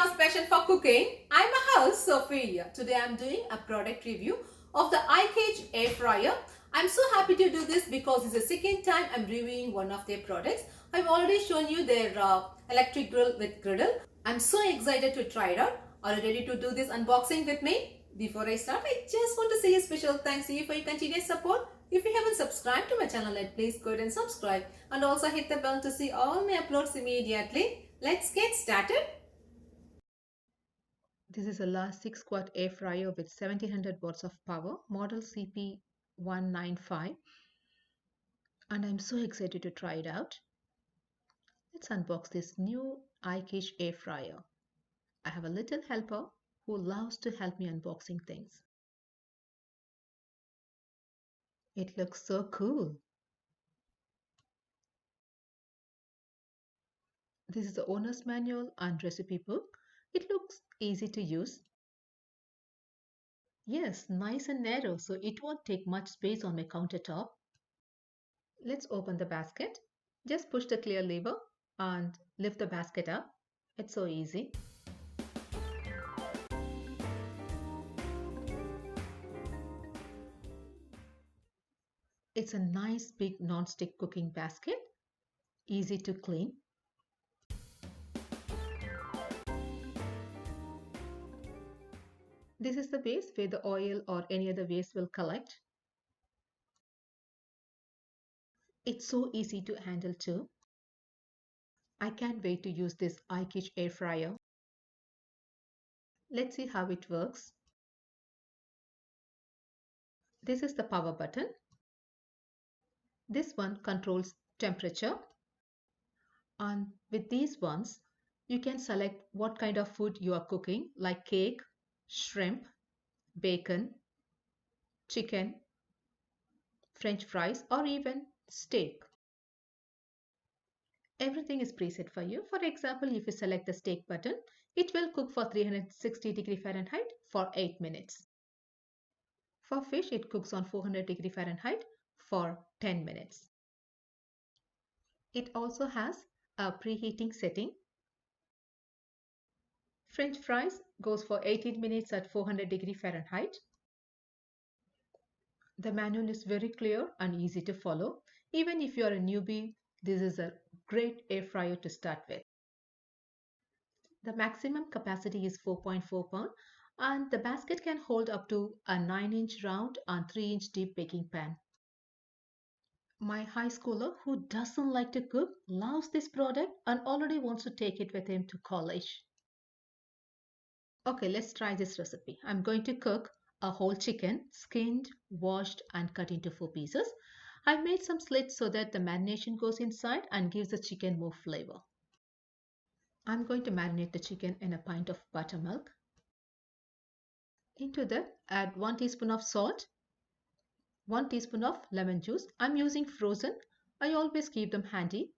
lost passion for cooking. I'm a host, Sophia. Today I'm doing a product review of the ikich air fryer. I'm so happy to do this because it's the second time I'm reviewing one of their products. I've already shown you their electric grill with griddle. I'm so excited to try it out. Are you ready to do this unboxing with me? Before I start, I just want to say a special thanks to you for your continued support. If you haven't subscribed to my channel yet, please go ahead and subscribe and also hit the bell to see all my uploads immediately. Let's get started. This is a large 6-quart air fryer with 1700 watts of power, model CP195, and I'm so excited to try it out. Let's unbox this new ikich air fryer. I have a little helper who loves to help me unboxing things. It looks so cool. This is the owner's manual and recipe book. It looks easy to use. Yes, nice and narrow, so it won't take much space on my countertop. Let's open the basket. Just push the clear lever and lift the basket up. It's so easy. It's a nice big non-stick cooking basket, easy to clean. This is the base where the oil or any other waste will collect. It's so easy to handle too. I can't wait to use this ikich air fryer. Let's see how it works. This is the power button. This one controls temperature. And with these ones, you can select what kind of food you are cooking, like cake, shrimp, bacon, chicken, French fries, or even steak. Everything is preset for you. For example, if you select the steak button, it will cook for 360°F for 8 minutes. For fish, it cooks on 400°F for 10 minutes. It also has a preheating setting. French fries goes for 18 minutes at 400°F. The manual is very clear and easy to follow. Even if you are a newbie, this is a great air fryer to start with. The maximum capacity is 4.4 pound and the basket can hold up to a 9-inch round and 3-inch deep baking pan. My high schooler who doesn't like to cook loves this product and already wants to take it with him to college. Okay, let's try this recipe. I'm going to cook a whole chicken, skinned, washed and cut into 4 pieces. I've made some slits so that the marination goes inside and gives the chicken more flavor. I'm going to marinate the chicken in a pint of buttermilk. Into that, add 1 teaspoon of salt, 1 teaspoon of lemon juice. I'm using frozen. I always keep them handy.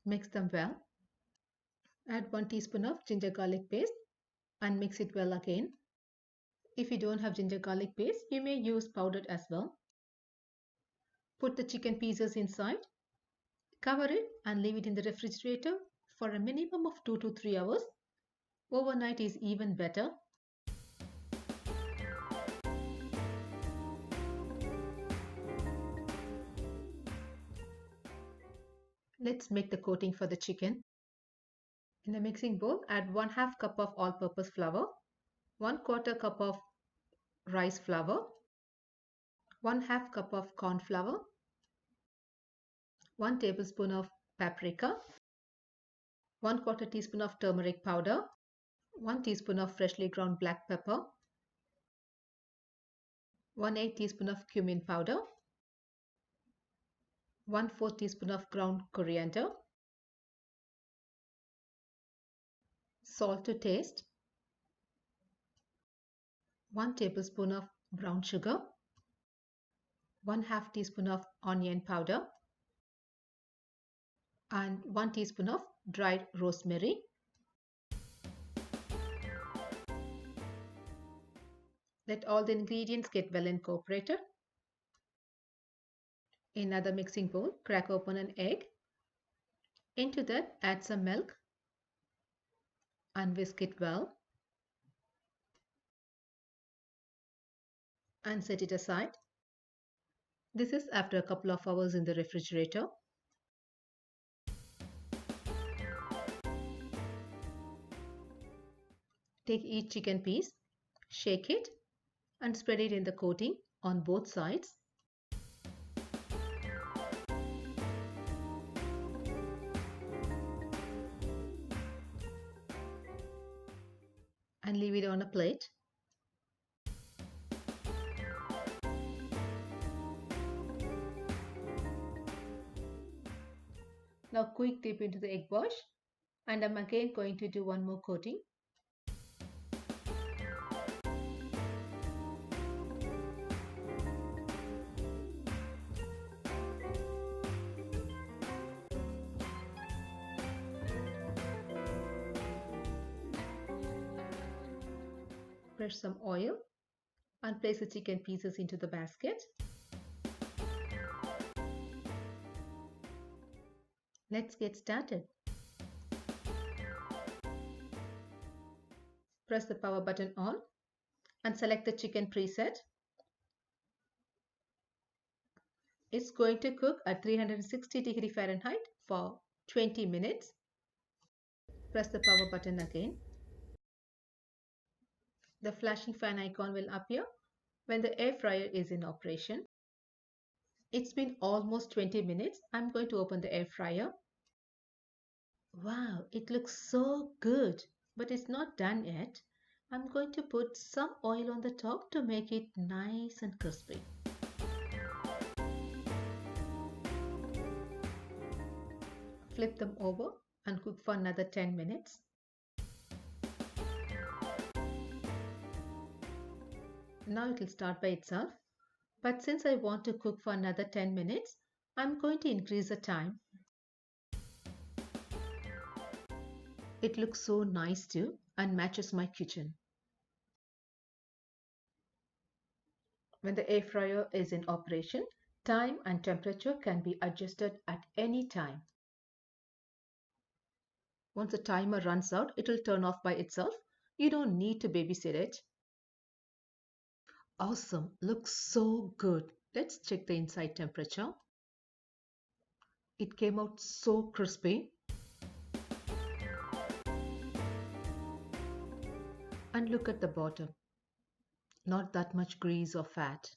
Mix them well. Add 1 teaspoon of ginger garlic paste and mix it well again. If you don't have ginger garlic paste, you may use powdered as well. Put the chicken pieces inside. Cover it and leave it in the refrigerator for a minimum of 2 to 3 hours. Overnight is even better. Let's make the coating for the chicken. In a mixing bowl, add 1/2 cup of all-purpose flour, 1/4 cup of rice flour, 1/2 cup of corn flour, 1 tablespoon of paprika, 1/4 teaspoon of turmeric powder, 1 teaspoon of freshly ground black pepper, 1/8 teaspoon of cumin powder, 1/4 teaspoon of ground coriander, salt to taste, 1 tablespoon of brown sugar, 1/2 teaspoon of onion powder, and 1 teaspoon of dried rosemary. Let all the ingredients get well incorporated. In another mixing bowl, crack open an egg. Into that, add some milk and whisk it well and set it aside. This is after a couple of hours in the refrigerator. Take each chicken piece, shake it, and spread it in the coating on both sides. And leave it on a plate. Now quick dip into the egg wash, and I'm again going to do one more coating. Brush some oil and place the chicken pieces into the basket. Let's get started. Press the power button on and select the chicken preset. It's going to cook at 360 Fahrenheit for 20 minutes. Press the power button again. The flashing fan icon will appear when the air fryer is in operation. It's been almost 20 minutes. I'm going to open the air fryer. Wow, it looks so good, but it's not done yet. I'm going to put some oil on the top to make it nice and crispy. Flip them over and cook for another 10 minutes. Now it will start by itself, but since I want to cook for another 10 minutes, I'm going to increase the time. It looks so nice too and matches my kitchen. When the air fryer is in operation, time and temperature can be adjusted at any time. Once the timer runs out, it will turn off by itself. You don't need to babysit it. Awesome, looks so good. Let's check the inside temperature. It came out so crispy. And look at the bottom. Not that much grease or fat.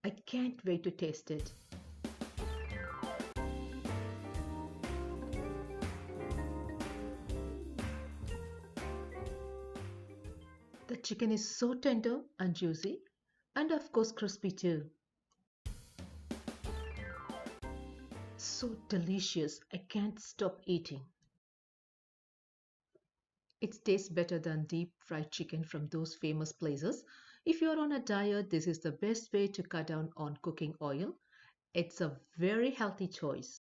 I can't wait to taste it. The chicken is so tender and juicy, and of course crispy too. So delicious, I can't stop eating. It tastes better than deep fried chicken from those famous places. If you're on a diet, this is the best way to cut down on cooking oil. It's a very healthy choice.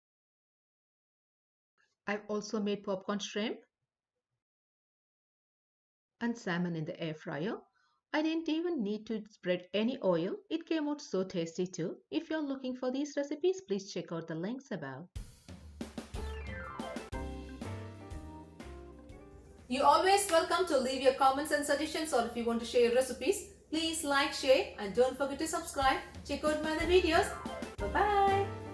I've also made popcorn shrimp and salmon in the air fryer. I didn't even need to spread any oil. It came out so tasty too. If you're looking for these recipes, please check out the links above. You're always welcome to leave your comments and suggestions, or if you want to share your recipes, please like, share, and don't forget to subscribe. Check out my other videos. Bye-bye.